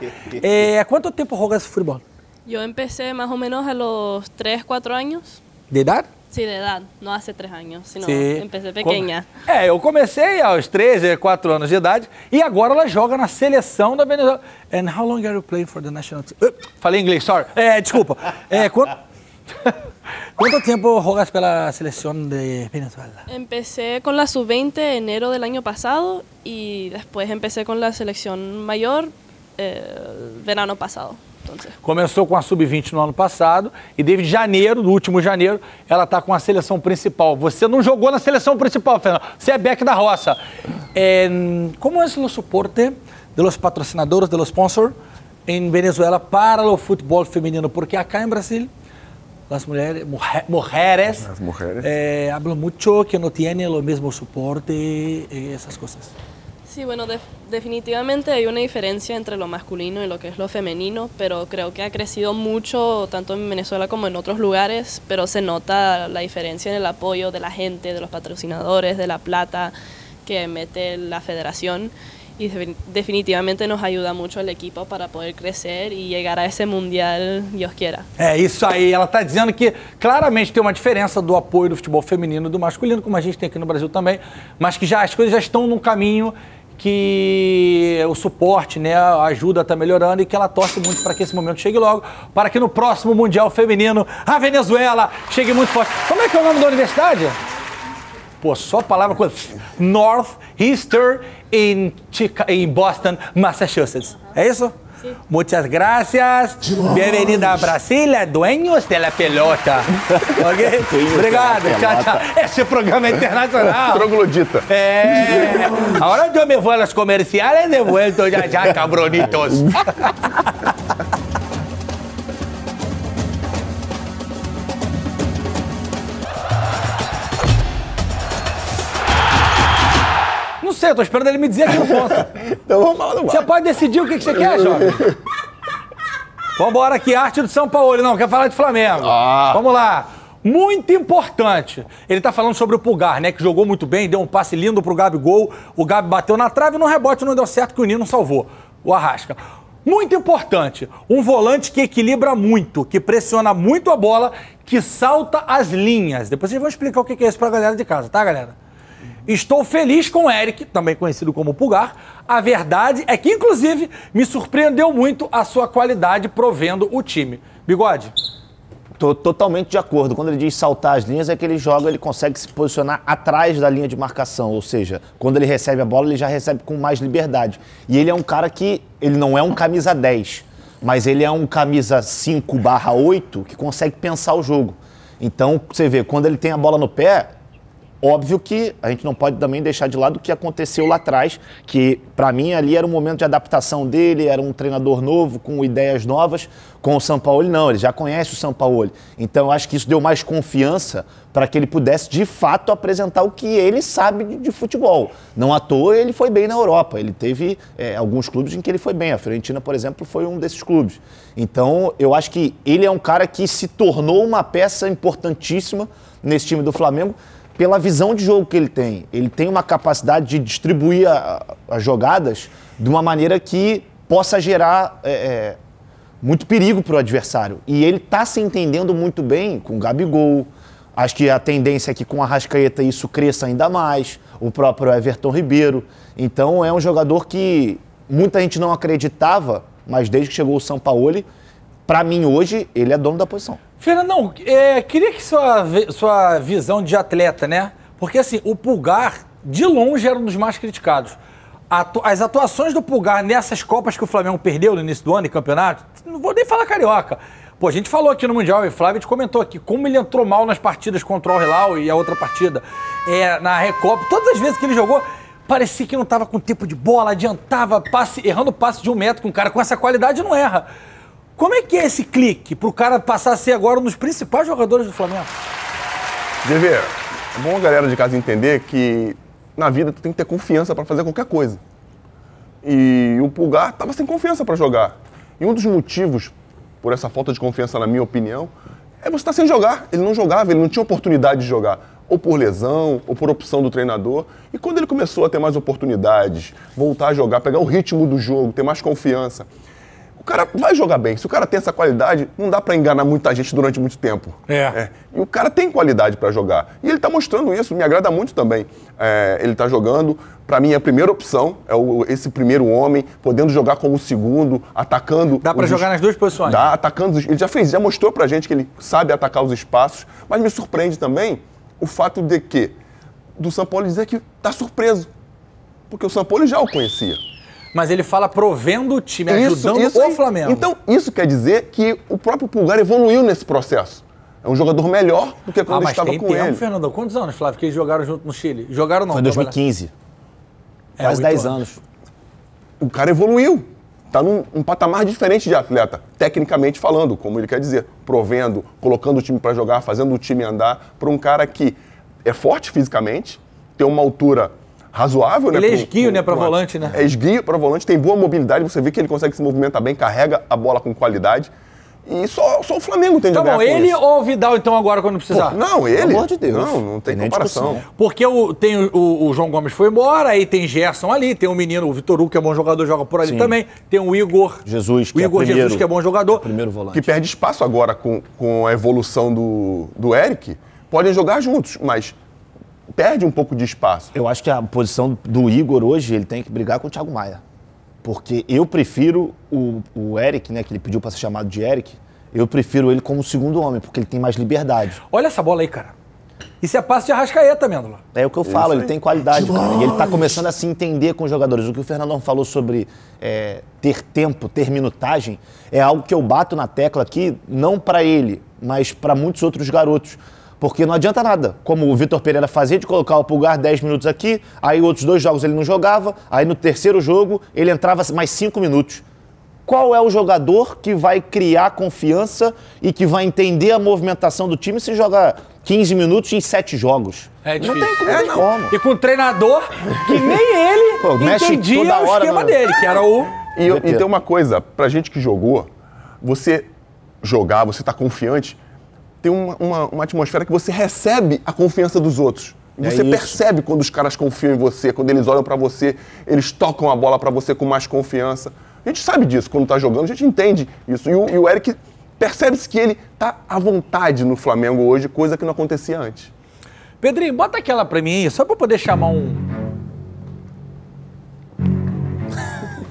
¿Cuánto tempo jogas futebol? Yo empecé más o menos a los 3, 4 años. De idade? Sí, de edad. No hace 3 años, sino Sim. empecé pequeña. Eu comecei aos 13, 4 anos de idade e agora ela joga na seleção da Venezuela. And how long are you playing for the national team? Falei inglês, sorry. Desculpa. ¿Cuánto tiempo juegas pela selección de Venezuela? Empecé con la sub-20 enero del año pasado y después empecé con la selección mayor verano pasado. Entonces. Começou com a sub-20 no ano passado e desde janeiro, no último janeiro, ela está com a seleção principal. Você não jogou na seleção principal, Fernando. Você é back da roça. Como é o suporte de los patrocinadores, de los sponsors em Venezuela para o futebol feminino? Porque acá em Brasil las mujeres hablan mucho que no tienen lo mismo soporte, esas cosas. Sí, bueno, definitivamente hay una diferencia entre lo masculino y lo que es lo femenino, pero creo que ha crecido mucho tanto en Venezuela como en otros lugares, pero se nota la diferencia en el apoyo de la gente, de los patrocinadores, de la plata que mete la federación. Y definitivamente nos ayuda mucho el equipo para poder crecer y llegar a esse mundial, Deus quiera. É isso aí, ela está dizendo que claramente tem uma diferença do apoio do futebol feminino e do masculino, como a gente tem aqui no Brasil também, mas que as coisas já estão num caminho que o suporte, né, a ajuda está melhorando e que ela torce muito para que esse momento chegue logo, para que no próximo Mundial Feminino a Venezuela chegue muito forte. Como é que é o nome da universidade? Pô, só palavra com Northeastern em Boston, Massachusetts. É isso? Sim. Muchas gracias. Bem-vinda a Brasília, dueños de la pelota. Ok? Obrigado. Tchau, tchau. Esse programa é internacional. Troglodita. Agora eu me vou aos comerciais e volto já, cabronitos. Não sei, eu tô esperando ele me dizer aqui no ponto. Então vamos falar do Você pode decidir o que você quer, jovem. Vambora aqui, arte do São Paulo. Não, quer falar de Flamengo. Vamos lá. Muito importante. Ele tá falando sobre o Pulgar, né? Que jogou muito bem, deu um passe lindo pro Gabigol. O Gabi bateu na trave, no rebote não deu certo, que o Nino salvou. O Arrasca. Muito importante. Um volante que equilibra muito, que pressiona muito a bola, que salta as linhas. Depois vocês vão explicar o que é isso pra galera de casa, tá, galera? Estou feliz com o Eric, também conhecido como Pulgar. A verdade é que, inclusive, me surpreendeu muito a sua qualidade provendo o time. Bigode? Tô totalmente de acordo. Quando ele diz saltar as linhas, é que ele consegue se posicionar atrás da linha de marcação. Ou seja, quando ele recebe a bola, ele já recebe com mais liberdade. E ele é um cara que, ele não é um camisa 10, mas ele é um camisa 5/8 que consegue pensar o jogo. Então, você vê, quando ele tem a bola no pé, óbvio que a gente não pode também deixar de lado o que aconteceu lá atrás, que para mim ali era um momento de adaptação dele, era um treinador novo, com ideias novas. Com o Sampaoli não, ele já conhece o Sampaoli. Então eu acho que isso deu mais confiança para que ele pudesse de fato apresentar o que ele sabe de futebol. Não à toa ele foi bem na Europa, ele teve alguns clubes em que ele foi bem. A Fiorentina, por exemplo, foi um desses clubes. Então eu acho que ele é um cara que se tornou uma peça importantíssima nesse time do Flamengo, pela visão de jogo que ele tem. Ele tem uma capacidade de distribuir as jogadas de uma maneira que possa gerar muito perigo para o adversário. E ele está se entendendo muito bem com o Gabigol. Acho que a tendência é que com a Arrascaeta isso cresça ainda mais. O próprio Everton Ribeiro. Então é um jogador que muita gente não acreditava, mas desde que chegou o Sampaoli, para mim hoje, ele é dono da posição. Fernandão, queria que sua visão de atleta, né? Porque assim, o Pulgar, de longe, era um dos mais criticados. As atuações do Pulgar nessas Copas que o Flamengo perdeu no início do ano, em campeonato, não vou nem falar carioca. Pô, a gente falou aqui no Mundial, e o Flávio te comentou aqui, como ele entrou mal nas partidas contra o Al-Hilal e a outra partida na Recopa. Todas as vezes que ele jogou, parecia que não estava com tempo de bola, adiantava, errando passe de 1 metro, que um cara com essa qualidade não erra. Como é que é esse clique pro cara passar a ser agora um dos principais jogadores do Flamengo? GV, é bom a galera de casa entender que na vida tu tem que ter confiança para fazer qualquer coisa. E o Pulgar estava sem confiança para jogar. E um dos motivos por essa falta de confiança, na minha opinião, é você estar sem jogar. Ele não jogava, ele não tinha oportunidade de jogar. Ou por lesão, ou por opção do treinador. E quando ele começou a ter mais oportunidades, voltar a jogar, pegar o ritmo do jogo, ter mais confiança, o cara vai jogar bem. Se o cara tem essa qualidade, não dá pra enganar muita gente durante muito tempo. E o cara tem qualidade pra jogar. E ele tá mostrando isso, me agrada muito também. Ele tá jogando, pra mim é a primeira opção, esse primeiro homem, podendo jogar como segundo, atacando... Dá pra jogar nas duas posições? Dá, atacando... Ele já mostrou pra gente que ele sabe atacar os espaços, mas me surpreende também o fato de que, do Sampaoli dizer que tá surpreso. Porque o Sampaoli já o conhecia. Mas ele fala provendo o time, ajudando o Flamengo. Então, isso quer dizer que o próprio Pulgar evoluiu nesse processo. É um jogador melhor do que quando estava com ele. Fernandão. Quantos anos, Flávio, que eles jogaram junto no Chile? Jogaram não? Foi em 2015. Quase 10 anos. O cara evoluiu. Está num patamar diferente de atleta, tecnicamente falando, como ele quer dizer. Provendo, colocando o time para jogar, fazendo o time andar. Para um cara que é forte fisicamente, tem uma altura razoável, né? Ele é esguio, né, para volante, né? É esguio para volante, tem boa mobilidade, você vê que ele consegue se movimentar bem, carrega a bola com qualidade. E só o Flamengo tem de ganhar com ele isso. ou o Vidal, então, agora, quando precisar? Pô, não, ele. Pelo amor de Deus. Não tem comparação. Porque tem o João Gomes foi embora, aí tem Gerson ali, tem o menino, o Vitor Hugo, que é bom jogador, joga por ali. Sim. Também. Tem o Igor Jesus, que Jesus, que é bom jogador. Primeiro volante. Que perde espaço agora com a evolução do Eric. Podem jogar juntos, mas perde um pouco de espaço. Eu acho que a posição do Igor hoje, ele tem que brigar com o Thiago Maia. Porque eu prefiro o Eric, né, que ele pediu para ser chamado de Eric, eu prefiro ele como segundo homem, porque ele tem mais liberdade. Olha essa bola aí, cara. Isso é passe de Arrascaeta, Mêndola. É o que eu falo, ele tem qualidade, cara. E ele tá começando a se entender com os jogadores. O que o Fernandão falou sobre ter tempo, ter minutagem, é algo que eu bato na tecla aqui, não para ele, mas para muitos outros garotos. Porque não adianta nada, como o Vitor Pereira fazia, de colocar o Pulgar 10 minutos aqui, aí outros 2 jogos ele não jogava, aí no terceiro jogo ele entrava mais 5 minutos. Qual é o jogador que vai criar confiança e que vai entender a movimentação do time se joga 15 minutos em 7 jogos? É difícil. Não tem como. E com um treinador que nem ele entendia o esquema dele, que era o... E tem uma coisa, pra gente que jogou, você jogar, você tá confiante, tem uma atmosfera que você recebe a confiança dos outros. Você percebe quando os caras confiam em você, quando eles olham pra você, eles tocam a bola pra você com mais confiança. A gente sabe disso, quando tá jogando, a gente entende isso. E o Eric, percebe-se que ele tá à vontade no Flamengo hoje, coisa que não acontecia antes. Pedrinho, bota aquela pra mim aí, só pra eu poder chamar um...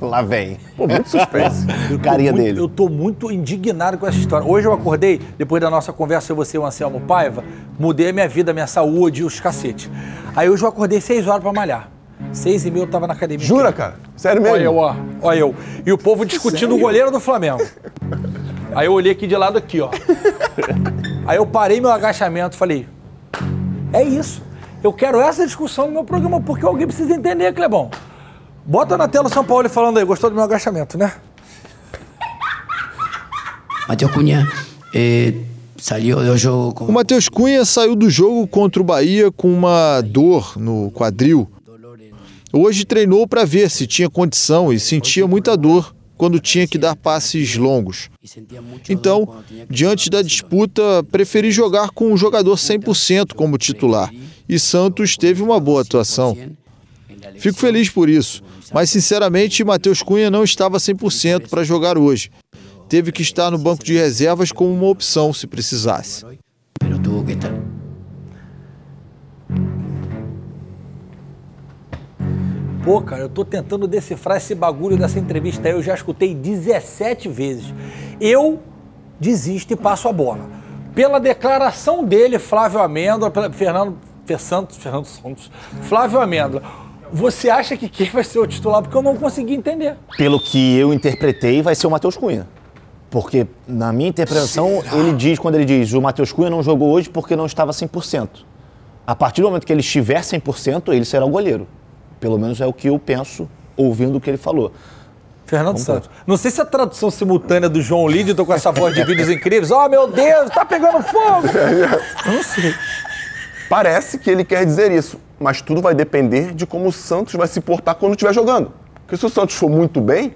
Lá vem. Pô, muito suspense. Carinha dele. Eu tô muito indignado com essa história. Hoje eu acordei, depois da nossa conversa, você e o Anselmo Paiva, mudei a minha vida, a minha saúde, os cacete. Aí hoje eu acordei 6 horas pra malhar. 6h30 eu tava na academia. Jura, cara? Sério mesmo? Olha eu, ó. Olha eu. E o povo discutindo o goleiro do Flamengo. Aí eu olhei aqui de lado aqui, ó. Aí eu parei meu agachamento e falei, é isso. Eu quero essa discussão no meu programa, porque alguém precisa entender, Clebão. Bota na tela o São Paulo falando aí, gostou do meu agachamento, né? Matheus Cunha saiu do jogo com... O Matheus Cunha saiu do jogo contra o Bahia com uma dor no quadril. Hoje treinou para ver se tinha condição e sentia muita dor quando tinha que dar passes longos. Então, diante da disputa, preferi jogar com um jogador 100% como titular. E Santos teve uma boa atuação. Fico feliz por isso, mas sinceramente Matheus Cunha não estava 100% para jogar hoje. Teve que estar no banco de reservas como uma opção se precisasse. Pô, cara, eu tô tentando decifrar esse bagulho dessa entrevista aí, eu já escutei 17 vezes. Eu desisto e passo a bola. Pela declaração dele, Flávio Amêndola, Fernando Santos, Flávio Amêndola, você acha que quem vai ser o titular? Porque eu não consegui entender. Pelo que eu interpretei, vai ser o Matheus Cunha. Porque, na minha interpretação, quando ele diz o Matheus Cunha não jogou hoje porque não estava 100%. A partir do momento que ele estiver 100%, ele será o goleiro. Pelo menos é o que eu penso, ouvindo o que ele falou. Fernando Santos. Não sei se a tradução simultânea do João Lídio com essa voz de vídeos incríveis. Oh, meu Deus, tá pegando fogo! Não sei. Parece que ele quer dizer isso, mas tudo vai depender de como o Santos vai se portar quando estiver jogando. Porque se o Santos for muito bem,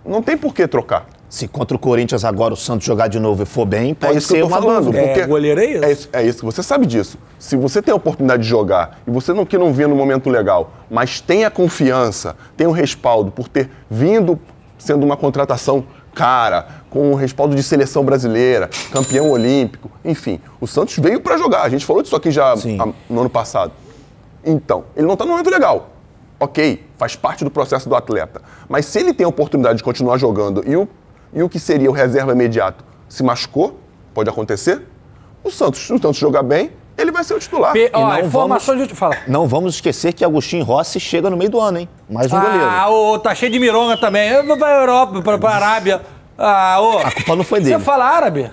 não tem por que trocar. Se contra o Corinthians agora o Santos jogar de novo e for bem, pode isso ser que eu tô uma falando. dúvida. Porque goleiro é isso? É isso, você sabe disso. Se você tem a oportunidade de jogar e você que não vê no momento legal, mas tem a confiança, tem o respaldo por ter vindo sendo uma contratação cara, com o respaldo de seleção brasileira, campeão olímpico, enfim. O Santos veio para jogar, a gente falou disso aqui já no ano passado. Então, ele não está no momento legal. Ok, faz parte do processo do atleta. Mas se ele tem a oportunidade de continuar jogando e o que seria o reserva imediato se machucou, pode acontecer, se o Santos jogar bem, ele vai ser o titular. Não vamos esquecer que Agostinho Rossi chega no meio do ano, hein? Mais um goleiro. Tá cheio de mironga também. Eu vou pra Europa, pra Arábia. A culpa não foi dele. Você fala árabe?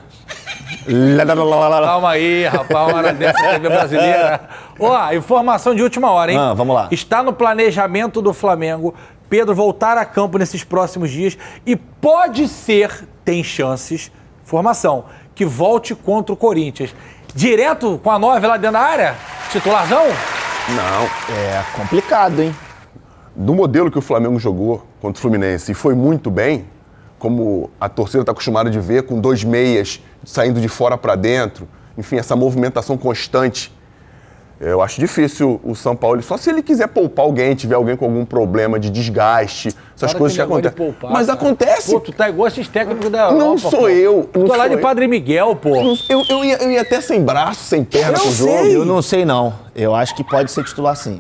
Calma aí, rapaz, uma hora dessa TV brasileira. Informação de última hora, hein? Vamos lá. Está no planejamento do Flamengo Pedro voltar a campo nesses próximos dias e pode ser, tem chances, informação, que volte contra o Corinthians. Direto com a 9 lá dentro da área? Titularzão? Não. É complicado, hein? Do modelo que o Flamengo jogou contra o Fluminense e foi muito bem, como a torcida está acostumada de ver, com 2 meias saindo de fora para dentro, enfim, essa movimentação constante. Eu acho difícil o São Paulo, só se ele quiser poupar alguém, tiver alguém com algum problema de desgaste, essas coisas que acontecem. Mas acontece. Pô, tu tá igual esses técnicos da Europa. Não sou eu. Tu é lá de Padre Miguel, pô. Eu ia até sem braço, sem perna pro jogo. Eu não sei, não. Eu acho que pode ser titular, sim.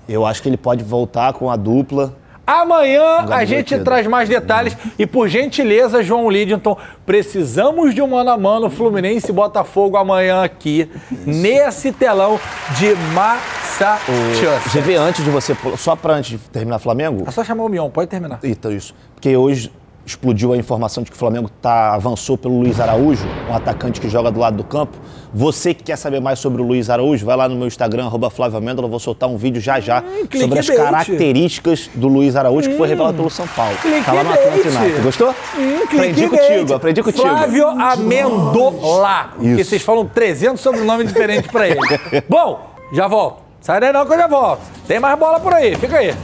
Eu acho que ele pode voltar com a dupla. Amanhã a gente traz mais detalhes e, por gentileza, João Lidington, precisamos de um mano a mano Fluminense e Botafogo amanhã aqui, nesse telão de Massachusetts. GV, antes de você, só para antes de terminar Flamengo... É só chamar o Mion, pode terminar. Então, isso. Porque hoje explodiu a informação de que o Flamengo avançou pelo Luiz Araújo, um atacante que joga do lado do campo. Você que quer saber mais sobre o Luiz Araújo, vai lá no meu Instagram, @Flávio Amêndola, eu vou soltar um vídeo já sobre as características do Luiz Araújo, que foi revelado pelo São Paulo. Tá lá no Atlanta United. Gostou? Aprendi contigo. Flávio Amêndola. Porque vocês falam 300 sobrenomes diferentes pra ele. Bom, já volto. Sai daí não que eu já volto. Tem mais bola por aí, fica aí.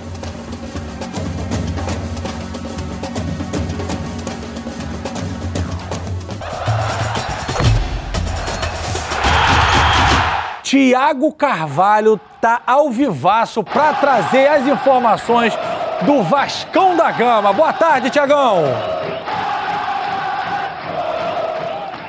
Thiago Carvalho tá ao vivaço para trazer as informações do Vascão da Gama. Boa tarde, Thiagão.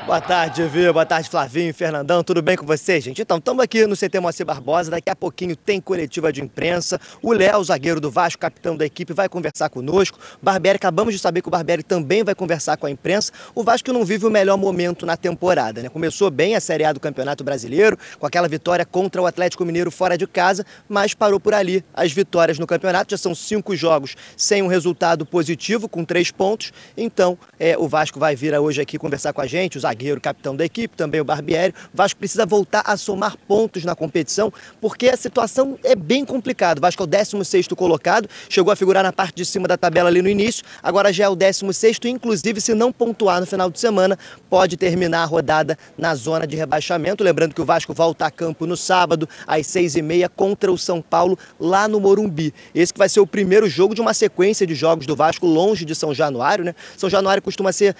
Boa tarde, Vivi. Boa tarde, Flavinho, Fernandão. Tudo bem com vocês, gente? Então, estamos aqui no CT Moacir Barbosa. Daqui a pouquinho tem coletiva de imprensa. O Léo, zagueiro do Vasco, capitão da equipe, vai conversar conosco. Barbieri, acabamos de saber que o Barbieri também vai conversar com a imprensa. O Vasco não vive o melhor momento na temporada, né? Começou bem a Série A do Campeonato Brasileiro, com aquela vitória contra o Atlético Mineiro fora de casa, mas parou por ali. As vitórias no campeonato já são 5 jogos sem um resultado positivo, com 3 pontos. Então, o Vasco vai vir hoje aqui conversar com a gente, o zagueiro, capitão da equipe, também o Barbieri. O Vasco precisa voltar a somar pontos na competição, porque a situação é bem complicada. O Vasco é o 16º colocado, chegou a figurar na parte de cima da tabela ali no início, agora já é o 16º, inclusive se não pontuar no final de semana, pode terminar a rodada na zona de rebaixamento. Lembrando que o Vasco volta a campo no sábado, às 6h30, contra o São Paulo, lá no Morumbi. Esse que vai ser o primeiro jogo de uma sequência de jogos do Vasco longe de São Januário, né? São Januário costuma ser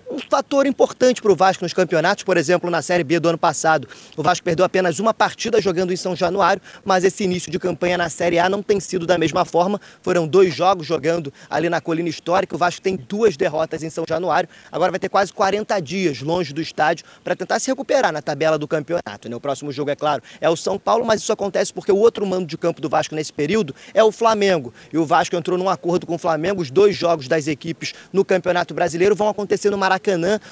um fator importante para o Vasco nos campeonatos. Por exemplo, na Série B do ano passado, o Vasco perdeu apenas uma partida jogando em São Januário, mas esse início de campanha na Série A não tem sido da mesma forma. Foram 2 jogos jogando ali na Colina Histórica. O Vasco tem 2 derrotas em São Januário. Agora vai ter quase 40 dias longe do estádio para tentar se recuperar na tabela do campeonato, né? O próximo jogo, é claro, é o São Paulo, mas isso acontece porque o outro mando de campo do Vasco nesse período é o Flamengo. E o Vasco entrou num acordo com o Flamengo. Os 2 jogos das equipes no Campeonato Brasileiro vão acontecer no Maracanã,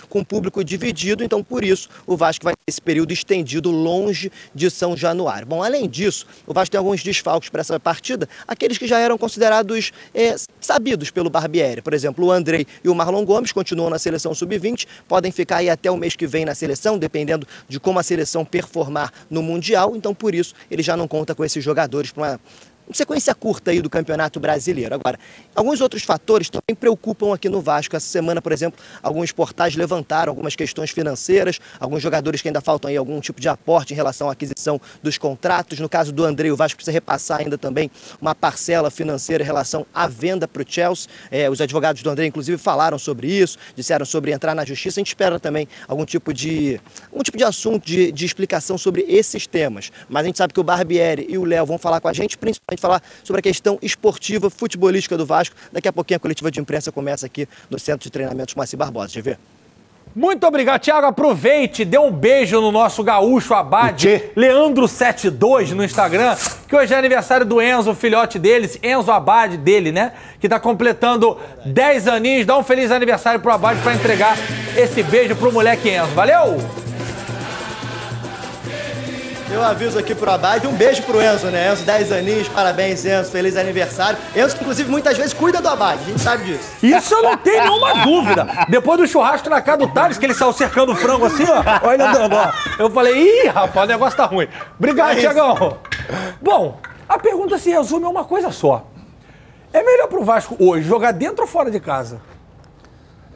com o público dividido. Então, por isso, o Vasco vai ter esse período estendido longe de São Januário. Bom, além disso, o Vasco tem alguns desfalques para essa partida, aqueles que já eram considerados sabidos pelo Barbieri. Por exemplo, o Andrei e o Marlon Gomes continuam na seleção sub-20, podem ficar aí até o mês que vem na seleção, dependendo de como a seleção performar no Mundial. Então, por isso, ele já não conta com esses jogadores para uma sequência curta aí do Campeonato Brasileiro. Agora, alguns outros fatores também preocupam aqui no Vasco. Essa semana, por exemplo, alguns portais levantaram algumas questões financeiras, alguns jogadores que ainda faltam aí algum tipo de aporte em relação à aquisição dos contratos. No caso do Andrei, o Vasco precisa repassar ainda também uma parcela financeira em relação à venda para o Chelsea. Os advogados do Andrei, inclusive, falaram sobre isso, disseram sobre entrar na justiça. A gente espera também algum tipo de assunto, de explicação sobre esses temas. Mas a gente sabe que o Barbieri e o Léo vão falar com a gente, principalmente falar sobre a questão esportiva, futebolística do Vasco. Daqui a pouquinho a coletiva de imprensa começa aqui no Centro de Treinamentos Moacir Barbosa. GV. Muito obrigado, Thiago. Aproveite, dê um beijo no nosso gaúcho Abade, Leandro72 no Instagram, que hoje é aniversário do Enzo, o filhote deles, Enzo Abade, dele, né? Que tá completando 10 aninhos. Dá um feliz aniversário pro Abade para entregar esse beijo pro moleque Enzo. Valeu! Eu aviso aqui pro Abade, um beijo pro Enzo, né? Enzo, 10 aninhos, parabéns, Enzo, feliz aniversário. Enzo, que inclusive muitas vezes cuida do Abade, a gente sabe disso. Isso eu não tenho nenhuma dúvida. Depois do churrasco na casa do Thales, que ele saiu cercando o frango assim, ó. Olha, andando, ó. Eu falei, ih, rapaz, o negócio tá ruim. Obrigado, Thiagão. Bom, a pergunta se resume a uma coisa só. É melhor pro Vasco hoje jogar dentro ou fora de casa?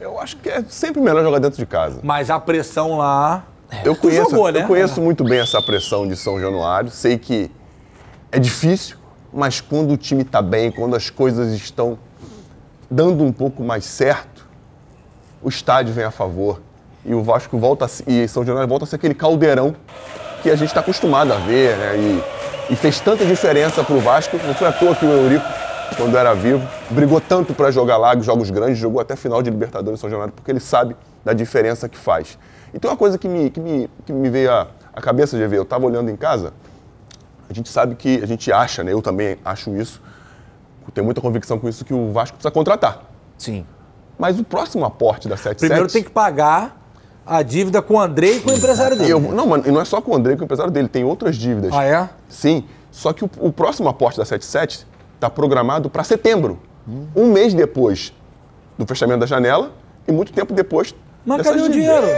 Eu acho que é sempre melhor jogar dentro de casa. Mas a pressão lá... Eu conheço muito bem essa pressão de São Januário, sei que é difícil, mas quando o time está bem, quando as coisas estão dando um pouco mais certo, o estádio vem a favor e o Vasco volta e São Januário volta a ser aquele caldeirão que a gente está acostumado a ver, né? E fez tanta diferença para o Vasco, não foi à toa que o Eurico, quando era vivo, brigou tanto para jogar lá jogos grandes, jogou até final de Libertadores em São Januário, porque ele sabe da diferença que faz. Então, uma coisa que me veio à cabeça de ver, eu estava olhando em casa, a gente sabe que, a gente acha, né? Eu também acho isso, tenho muita convicção com isso, que o Vasco precisa contratar. Sim. Mas o próximo aporte da 77... Primeiro tem que pagar a dívida com o Andrei e com o empresário dele. Não, mas não é só com o Andrei e com o empresário dele, tem outras dívidas. Ah, é? Sim, só que o próximo aporte da 77 está programado para setembro, um mês depois do fechamento da janela e muito tempo depois. Mas cadê o dinheiro?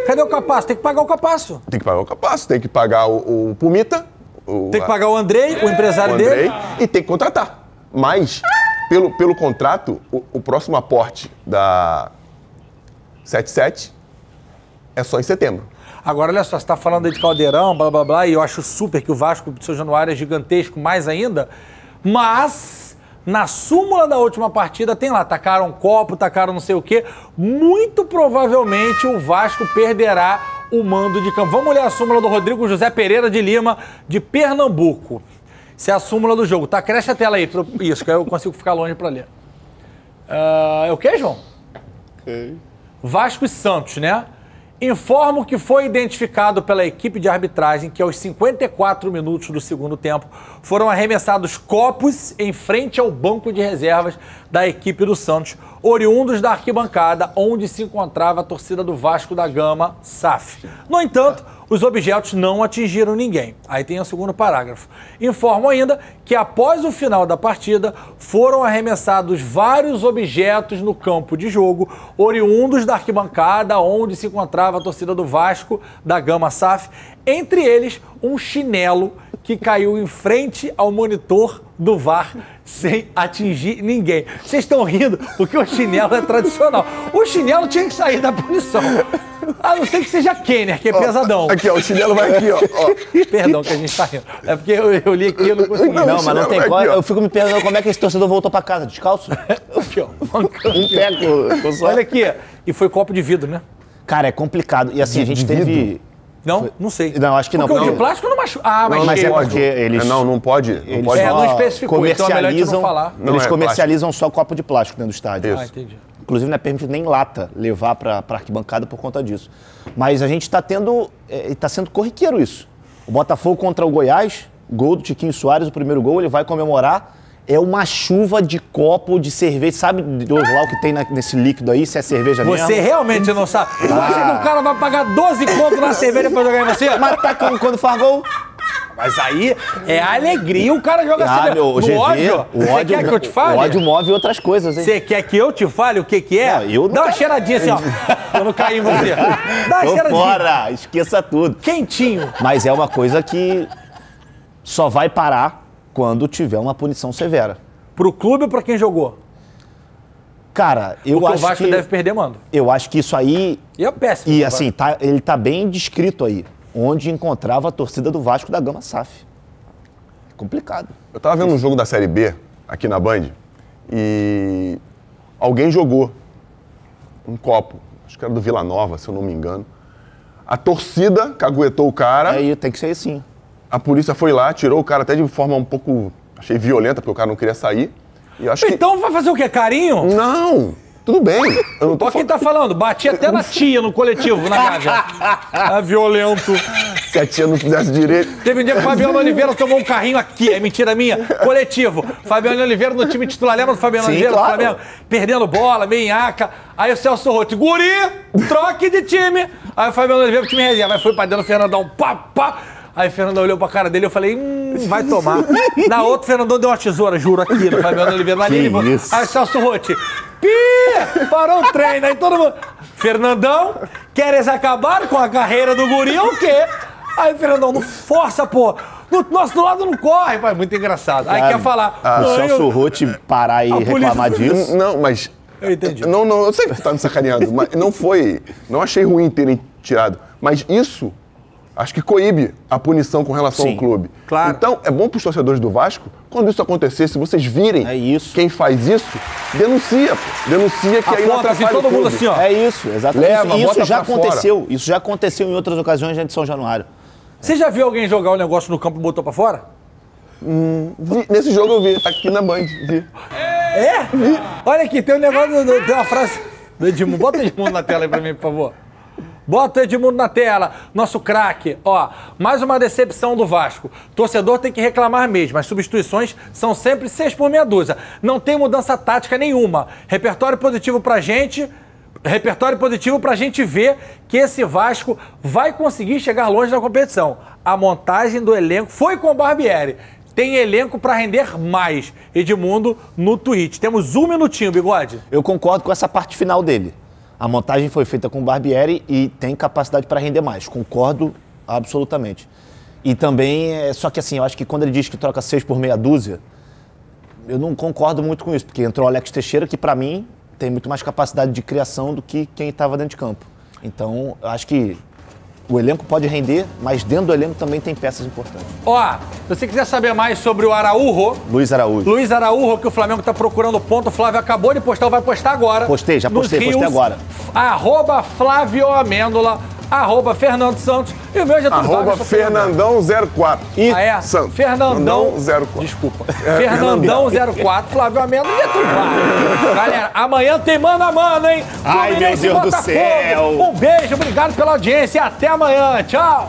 Cadê o Capasso? Tem que pagar o Capasso. Tem que pagar o Capasso, tem que pagar o Pumita. Tem que pagar o Andrei, o empresário dele. E tem que contratar. Mas, pelo contrato, o próximo aporte da 77 é só em setembro. Agora, olha só, você está falando aí de caldeirão, blá, blá, blá, e eu acho super que o Vasco do São Januário é gigantesco, mais ainda, mas na súmula da última partida tem lá, tacaram copo, tacaram não sei o quê, muito provavelmente o Vasco perderá o mando de campo. Vamos ler a súmula do Rodrigo José Pereira de Lima, de Pernambuco. Isso é a súmula do jogo. Tá, cresce a tela aí, isso, que aí eu consigo ficar longe para ler. É o quê, João? Ok. Vasco e Santos, né? Informo que foi identificado pela equipe de arbitragem que aos 54 minutos do segundo tempo foram arremessados copos em frente ao banco de reservas da equipe do Santos, oriundos da arquibancada onde se encontrava a torcida do Vasco da Gama, SAF. No entanto, os objetos não atingiram ninguém. Aí tem o segundo parágrafo. Informo ainda que após o final da partida foram arremessados vários objetos no campo de jogo, oriundos da arquibancada onde se encontrava a torcida do Vasco da Gama SAF, entre eles um chinelo que caiu em frente ao monitor do VAR sem atingir ninguém. Vocês estão rindo porque o chinelo é tradicional. O chinelo tinha que sair da punição. A não ser que seja Kenner, que é pesadão. Aqui, ó, o chinelo vai aqui, ó. Perdão que a gente tá rindo. É porque eu li aqui e eu não consegui. Não, mas não tem como. Eu fico me perguntando como é que esse torcedor voltou pra casa, descalço? Aqui, ó. Um pé com Olha aqui. E foi copo de vidro, né? Cara, é complicado. E assim, a gente teve... Não? Não sei. Não, acho que não. Porque o de plástico não machuca. Ah, mas é pode. porque eles... Não pode. Não pode. Não especificou, então é melhor a gente não falar. Eles comercializam só copo de plástico dentro do estádio. Isso. Ah, entendi. Inclusive não é permitido nem lata levar para arquibancada por conta disso. Mas a gente está tendo... Está sendo corriqueiro isso. O Botafogo contra o Goiás, gol do Tiquinho Soares, o primeiro gol, ele vai comemorar. É uma chuva de copo de cerveja. Sabe lá o que tem nesse líquido aí, se é cerveja mesmo? Você realmente não sabe. Você acha que o cara vai pagar 12 conto na cerveja pra jogar em você? Mas tá quando faz gol? Mas aí é alegria, o cara joga cerveja. Meu, no ódio, você quer que eu te fale? O ódio move outras coisas, hein? Você quer que eu te fale o que é? Não, dá uma cheiradinha assim, ó. Eu não caí em você. Dá uma Tô cheiradinha. fora, esqueça tudo. Quentinho. Mas é uma coisa que só vai parar quando tiver uma punição severa. Pro clube ou pra quem jogou? Cara, eu Porque acho o Vasco que... deve perder, mano. Eu acho que isso aí... E é péssimo. E assim, ele tá bem descrito aí. Onde encontrava a torcida do Vasco da Gama SAF. Complicado. Eu tava vendo um jogo da Série B, aqui na Band, e alguém jogou um copo, acho que era do Vila Nova, se eu não me engano. A torcida caguetou o cara. Aí tem que ser assim. A polícia foi lá, tirou o cara até de forma um pouco, achei violenta, porque o cara não queria sair. E eu acho então vai fazer o quê? Carinho? Não, tudo bem. Eu não tô Olha quem tá falando, bati até na tia no coletivo, na Gávea. É violento. Se a tia não fizesse direito. Teve um dia que o Fabiano Oliveira tomou um carrinho aqui, é mentira minha, coletivo. Fabiano Oliveira no time titular, lembra do Fabiano Oliveira? Claro. Do Flamengo? Perdendo bola, meinhaca. Aí o Celso Rotti, guri, troque de time. Aí o Fabiano Oliveira pro time reserva. Aí foi pra dentro do Fernandão, pá. Aí o Fernandão olhou pra cara dele e eu falei, vai tomar. Na outra, o Fernandão deu uma tesoura, juro, aqui no Fabiano Oliveira. Aí o Celso Rotti, parou o treino. Aí todo mundo, Fernandão, queres acabar com a carreira do guri ou o quê? Aí o Fernandão, não força, pô. Do nosso lado não corre, pai. Muito engraçado. Aí quer falar. O Celso Rotti parar e reclamar disso. Não, mas... Eu entendi. Não, eu sei que tu tá me sacaneando, mas não foi... Não achei ruim terem tirado. Mas isso, acho que coíbe a punição com relação ao clube. Claro. Então, é bom pros torcedores do Vasco, quando isso acontecer, se vocês virem quem faz isso, denuncia, pô. Denuncia que aí não atrapalha assim, todo o mundo clube. assim, ó. É isso, exatamente. Leva, isso bota já pra aconteceu. fora. Isso já aconteceu em outras ocasiões de São Januário. Você já viu alguém jogar um negócio no campo e botou pra fora? Nesse jogo eu vi, aqui na Band, vi. É? Vi. Olha aqui, tem um negócio, tem uma frase do Edmundo. Bota o Edmundo na tela aí pra mim, por favor. Bota o Edmundo na tela, nosso craque. Ó, mais uma decepção do Vasco. Torcedor tem que reclamar mesmo. As substituições são sempre 6 por meia dúzia. Não tem mudança tática nenhuma. Repertório positivo pra gente ver que esse Vasco vai conseguir chegar longe na competição. A montagem do elenco foi com o Barbieri. Tem elenco para render mais. Edmundo no tweet. Temos 1 minutinho, Bigode. Eu concordo com essa parte final dele. A montagem foi feita com o Barbieri e tem capacidade para render mais. Concordo absolutamente. E também, só que assim, eu acho que quando ele diz que troca 6 por meia dúzia, eu não concordo muito com isso, porque entrou o Alex Teixeira, que para mim tem muito mais capacidade de criação do que quem estava dentro de campo. Então, eu acho que o elenco pode render, mas dentro do elenco também tem peças importantes. Ó, se você quiser saber mais sobre o Luiz Araújo, que o Flamengo tá procurando ponto, o Flávio acabou de postar, vai postar agora. Postei agora. @Flávio Amêndola, @Fernando Santos. E o meu é Getúlio Vargas. @Fernandão04. E Santos. Fernandão 04. Desculpa. Fernandão04, Flávio Amendo e Getúlio Vargas. Galera, amanhã tem mano a mano, hein? Ai, meu Deus do céu. Um beijo, obrigado pela audiência e até amanhã. Tchau.